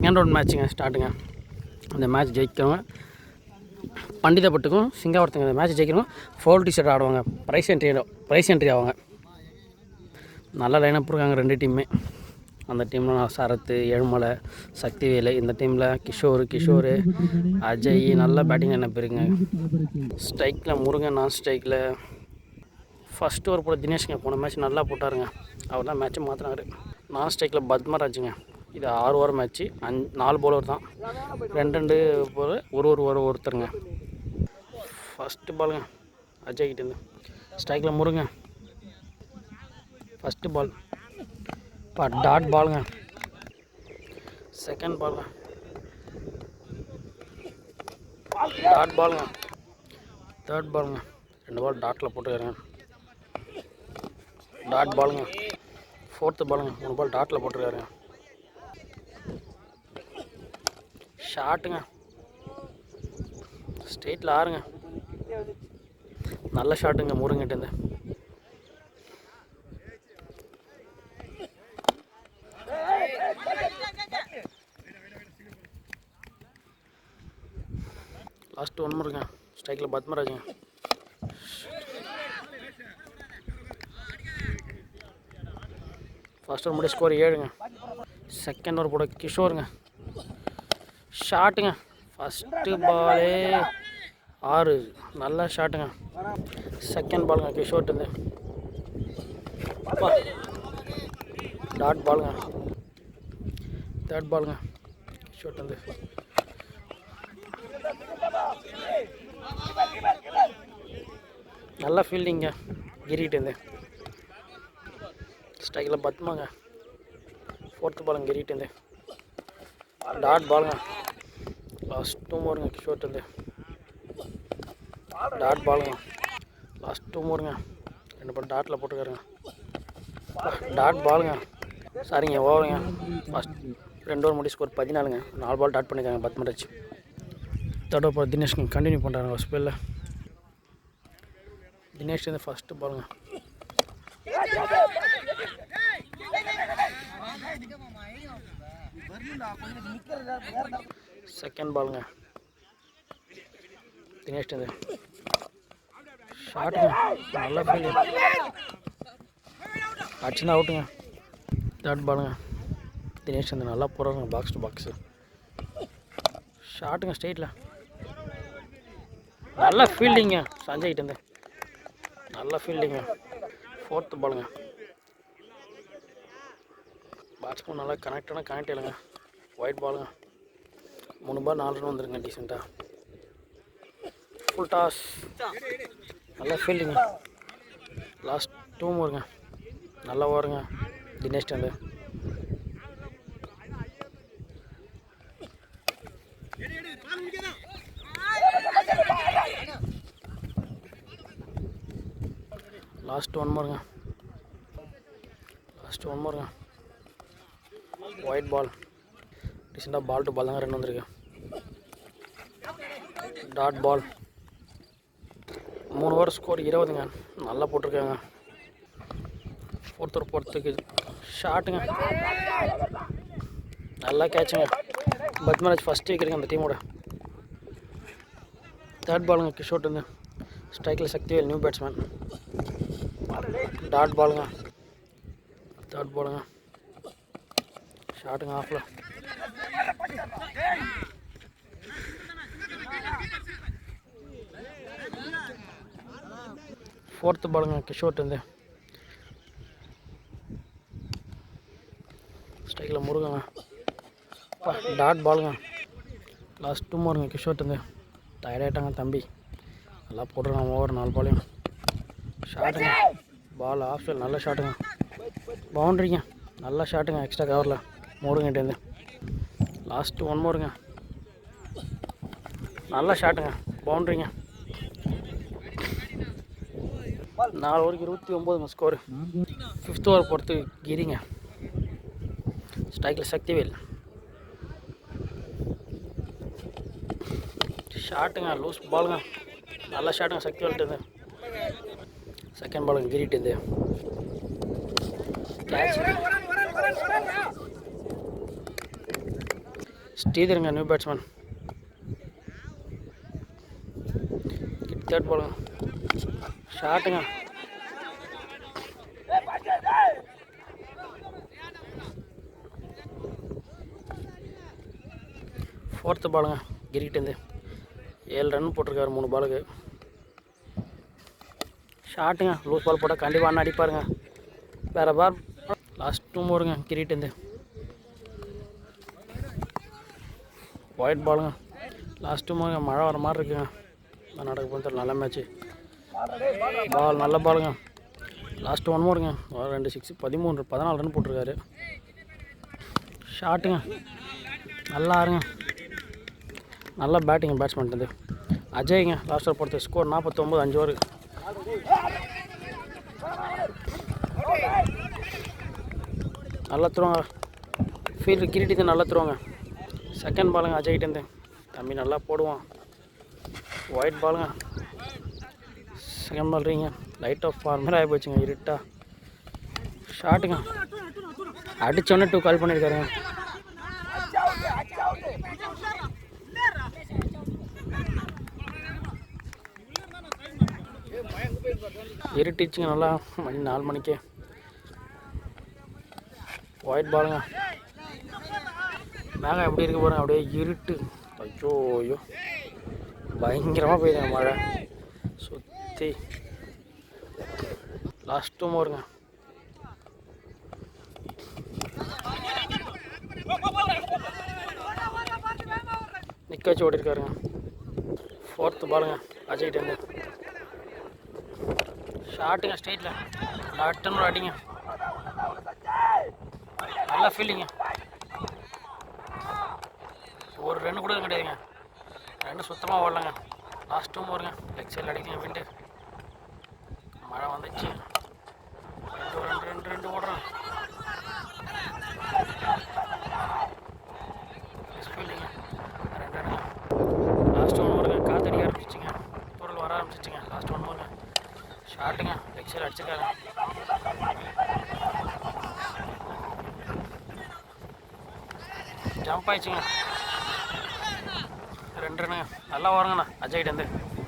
Second round மேட்ச்சுங்க ஸ்டார்ட்டுங்க. அந்த match ஜெயிக்கிறவங்க பண்டிதப்பட்டுக்கும் சிங்காவரத்துங்க இந்த match ஜெயிக்கிறவங்க ஃபோல் T shirt ஆடுவாங்க. ப்ரைஸ் என்ட்ரி ஆவாங்க. நல்ல லைனப் இருக்காங்க ரெண்டு டீமுமே. அந்த டீமில் சரத்து, ஏழுமலை, சக்திவேலு. இந்த டீமில் கிஷோர், அஜய் நல்ல பேட்டிங் லைனப் இருக்குங்க. ஸ்ட்ரைக்கில் முருகன், நான் ஸ்ட்ரைக்கில் ஃபஸ்ட்டு ஒரு போட தினேஷுங்க போன மேட்ச் நல்லா போட்டாருங்க. அவர் தான் மேட்ச்சை மாற்றினாரு. நான் ஸ்ட்ரைக்கில் பத்மராஜுங்க. இது 6 ஓவர் மேட்ச்சு. 4 பவுலர் தான், 2 பவுலர் ஒருத்தருங்க. ஃபஸ்ட்டு பாலுங்க அஜய் கிட்டேருந்து. ஸ்ட்ரைக்கில் முருங்க. ஃபஸ்ட்டு பால் டாட் பாலுங்க. செகண்ட் பாலுங்க டாட் பாலுங்க. தேர்ட் பாலுங்க 2 பால் டாட்டில் போட்டுக்காருங்க. டாட் பாலுங்க. ஃபோர்த்து பாலுங்க 3 பால் டாட்டில் போட்டுருக்காருங்க. ஷாட்டுங்க ஸ்ட்ரெயிட்டில் 6ங்க. நல்ல ஷாட்டுங்க முருங்கிட்டேருந்து. லாஸ்ட்டு 1 முருங்க. ஸ்ட்ரைக்கில் பத்மராஜுங்க. ஃபஸ்ட் ஓவர் முடிய ஸ்கோர் 7ங்க. செகண்ட் ஓவர் போட கிஷோருங்க. ஷாட்டுங்க ஃபஸ்ட்டு பாலே 6. நல்ல ஷாட்டுங்க. செகண்ட் பாலுங்க கிஷோர்ட்டு. டாட் பாலுங்க. தேர்ட் பாலுங்க கிஷோர்ட்டு. நல்ல ஃபீல்டிங்க கிரிகிட்டேருந்து. ஸ்ட்ரைக்கில் பத்மாங்க. ஃபோர்த்து பாலுங்க கிரிகிட்டேருந்து. டாட் பாலுங்க. லாஸ்ட் 2 ஓவருங்க கிஷோர்ட்டு. டாட் பாலுங்க. லாஸ்ட் 2 ஓவருங்க. 2 பால் டாட்டில் போட்டுக்காருங்க. டாட் பாலுங்க. சரிங்க ஓவருங்க. ஃபஸ்ட் 2 ஓவர் முடி ஸ்கோர் 14ங்க. 4 பால் டாட் பண்ணியிருக்காங்க பத்மராஜ். தேர்ட் ஓவர் தினேஷ்ங்க கண்டினியூ பண்ணுறாங்க ஒரு ஸ்பெல்லில். தினேஷ் ஃபஸ்ட்டு பாலுங்க. செகண்ட் பாலுங்க தினேஷ். ஷாட்டுங்க நல்ல ஃபீல்டிங். அடிச்சுன்னா அவுட்டுங்க. தேர்ட் பாலுங்க தினேஷ் நல்லா போடுறாங்க பாக்ஸ் டு பாக்ஸு. ஷாட்டுங்க ஸ்ட்ரெயிட்டில். நல்ல ஃபீல்டிங்க சஞ்சய்கிட்டேருந்து. நல்ல ஃபீல்டிங்க. ஃபோர்த்து பாலுங்க. பேட்ஸ்மேன் நல்லா கனெக்ட் இல்லைங்க. ஒயிட் பாலுங்க. 3 பால் 4 ரன் வந்துருங்க டீசெண்டாக. Full toss. நல்ல ஃபீல்டிங்க. லாஸ்ட் 2 ஓவருங்க. நல்லா ஓவருங்க தினேஷ். லாஸ்ட் 1 ஓவருங்க. Wide ball. ரீசெண்டாக பால் டு பால் தாங்க ரன் வந்திருக்கு. Dot ball. 3 ஓவர் ஸ்கோர் 20ங்க. நல்லா போட்டிருக்காங்க. ஃபோர்த் ஓவர் போகிறதுக்கு ஷாட்டுங்க. நல்லா கேட்சுங்க. பத்மராஜ் ஃபஸ்ட்டு விக்கெட்டுங்க அந்த டீமோட. தேர்ட் பாலுங்க கிஷோர்ட்டு. ஸ்ட்ரைக்கில் சக்திவேல் நியூ பேட்ஸ்மேன். டாட் பாலுங்க. தேர்ட் பாலுங்க. ஷாட்டுங்க ஆஃபில். ஃபோர்த்து பாலுங்க கிஷோர்ட்டு. ஸ்ட்ரைக்கில் முருகங்க. டாட் பாலுங்க. லாஸ்ட் 2 ஓவருங்க கிஷோர்ட்டு. டயர்டாயிட்டாங்க தம்பி. நல்லா போட்டுருக்காங்க ஓவர் 4 பாலையும். ஷாட்டுங்க பால் ஆஃப் சைட். நல்ல ஷாட்டுங்க. பவுண்ட்ரிங்க. நல்ல ஷாட்டுங்க எக்ஸ்ட்ரா கவரில் முருங்கிட்டேருந்து. லாஸ்ட்டு 1 ஓவருங்க. நல்ல ஷாட்டுங்க பவுண்ட்ரிங்க. 4 ஓவருக்கு 29 ஸ்கோரு. 5th ஓவர் பொறுத்து கிரிங்க. ஸ்ட்ரைக்கில் சக்திவேல். ஷாட்டுங்க லூஸ் பாலுங்க. நல்ல ஷாட்டுங்க சக்திவேல்ட்டு. செகண்ட் பாலுங்க கிரிகிட்டேருந்து. கேட்ச். ஸ்ரீதருங்க நியூ பேட்ஸ்மேன். தேர்ட் பாலுங்க. ஷாட்டுங்க. ஃபோர்த்து பாலுங்க. கிரிக்கிட்டேருந்து 7 ரன் போட்டிருக்காரு 3 பாலுக்கு. ஷாட்டுங்க. லூஸ் பால் போட்டால் கண்டிப்பாக அண்ணன் அடிப்பாருங்க. வேறு பால். லாஸ்ட் 2 ஓவருங்க கிரிக்கிட்டேருந்து. ஒயிட் பாலுங்க. லாஸ்ட் 2 ஓவருங்க. மழை வர மாதிரி இருக்குங்க. நடக்க போகிறது நல்ல மேட்ச்சு. பால் நல்ல பாலுங்க. லாஸ்ட் 1 ஓவருங்க. 2 6 14 ரன் போட்டிருக்காரு. ஷாட்டுங்க. நல்லா இருங்க. நல்லா பேட்டிங்க பேட்ஸ்மேன் வந்து அஜய்ங்க. லாஸ்ட் ஓவர் பொறுத்த ஸ்கோர் 49 5 ஓவர். நல்லா தருவாங்க. ஃபீல்டு கிரிக்கிட்டு நல்லா தருவாங்க. செகண்ட் பாலுங்க அஜய்கிட்டேருந்து. தம்பி நல்லா போடுவான். ஒயிட் பாலுங்க. செகண்ட் பால் ரீங்க. லைட் ஆஃப் ஃபார்மேட் ஆகி போச்சுங்க இருட்டா. ஷாட்டுங்க. அடிச்சோன்னே 2 கால் பண்ணியிருக்காருங்க. இருட்டிச்சுங்க நல்லா. மணி 4 மணிக்கு. ஒயிட் பாலுங்க. மேகம் எப்படி இருக்க போகிறேன் அப்படியே இருட்டு. ஐயோ ஐயோ பயங்கரமாக போயிடுங்க மழை சுற்றி. லாஸ்ட் 2 ஓவருங்க. நிற்க வச்சு ஓடிருக்காருங்க. ஃபோர்த்து பாலுங்க அஜய்கிட்டேருந்து. ஷாட்டுங்க. ஸ்ட்ரெயிட்டில் லெஃப்ட் அடிங்க. நல்லா ஃபீல்டிங்க. ஒரு ரன் கூட கிடையாதுங்க. ரன்னு சுத்தமாக ஓடலங்க. லாஸ்ட் 2 ஓவருங்க. லெக் சைடில் அடிக்கங்க விண்டு. மழை வந்துச்சு. 2 ஓடுறேன். ஃபீல்டிங்க 2 ரன்னுங்க. லாஸ்ட் 1 ஓவருங்க. காத்தடிக்க ஆரம்பிச்சிச்சிங்க. பொருள் வர ஆரம்பிச்சிச்சிங்க. லாஸ்ட் 1 ஓவருங்க. ஷாட்டுங்க. லெக் சைடில் அடிச்சிருக்காரு. ஜம்ப் ஆயிடுச்சுங்க. 2 ரன்னுங்க. நல்லா வருங்கண்ணா அஜய்கிட்டேருந்து.